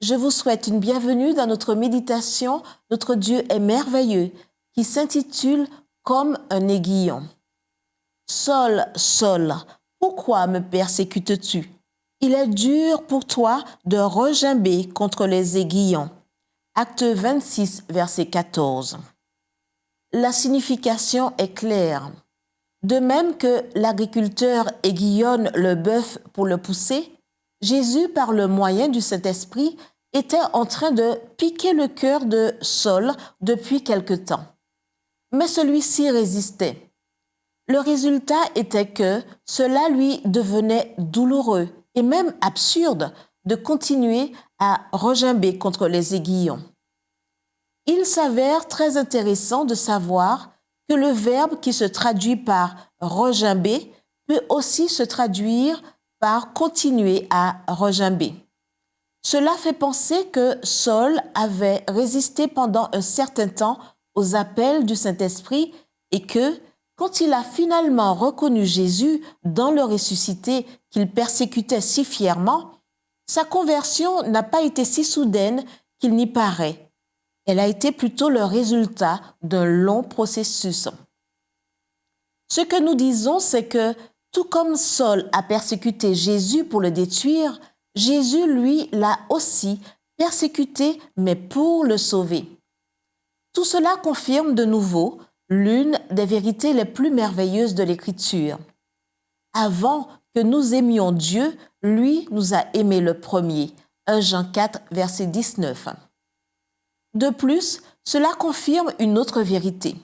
Je vous souhaite une bienvenue dans notre méditation « Notre Dieu est merveilleux » qui s'intitule « Comme un aiguillon ». Saul, Saul, pourquoi me persécutes-tu? Il est dur pour toi de regimber contre les aiguillons. Acte 26, verset 14. La signification est claire. De même que l'agriculteur aiguillonne le bœuf pour le pousser, Jésus, par le moyen du Saint-Esprit, était en train de piquer le cœur de Saul depuis quelque temps. Mais celui-ci résistait. Le résultat était que cela lui devenait douloureux et même absurde de continuer à regimber contre les aiguillons. Il s'avère très intéressant de savoir que le verbe qui se traduit par regimber peut aussi se traduire par continuer à regimber. Cela fait penser que Saul avait résisté pendant un certain temps aux appels du Saint-Esprit et que, quand il a finalement reconnu Jésus dans le ressuscité qu'il persécutait si fièrement, sa conversion n'a pas été si soudaine qu'il n'y paraît. Elle a été plutôt le résultat d'un long processus. Ce que nous disons, c'est que tout comme Saul a persécuté Jésus pour le détruire, Jésus, lui, l'a aussi persécuté, mais pour le sauver. Tout cela confirme de nouveau l'une des vérités les plus merveilleuses de l'Écriture. Avant que nous aimions Dieu, lui nous a aimés le premier. 1 Jean 4, verset 19. De plus, cela confirme une autre vérité.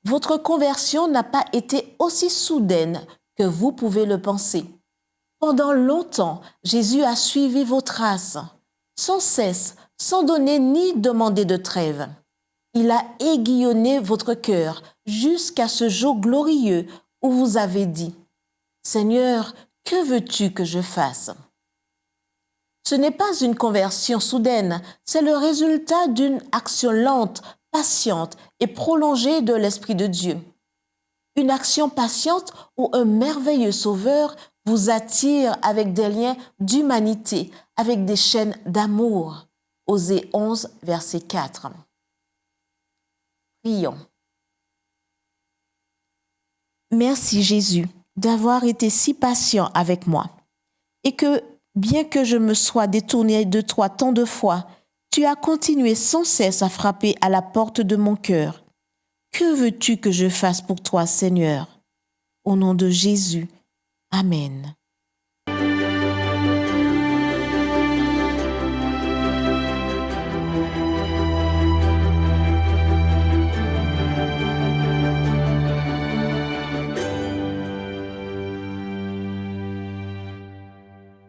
Votre conversion n'a pas été aussi soudaine que vous pouvez le penser. Pendant longtemps, Jésus a suivi vos traces, sans cesse, sans donner ni demander de trêve. Il a aiguillonné votre cœur jusqu'à ce jour glorieux où vous avez dit « Seigneur, que veux-tu que je fasse ?» Ce n'est pas une conversion soudaine, c'est le résultat d'une action lente, patiente et prolongée de l'Esprit de Dieu. Une action patiente où un merveilleux Sauveur vous attire avec des liens d'humanité, avec des chaînes d'amour. Osée 11, verset 4. Prions. Merci Jésus d'avoir été si patient avec moi et que, bien que je me sois détourné de toi tant de fois, tu as continué sans cesse à frapper à la porte de mon cœur. Que veux-tu que je fasse pour toi, Seigneur? Au nom de Jésus. Amen.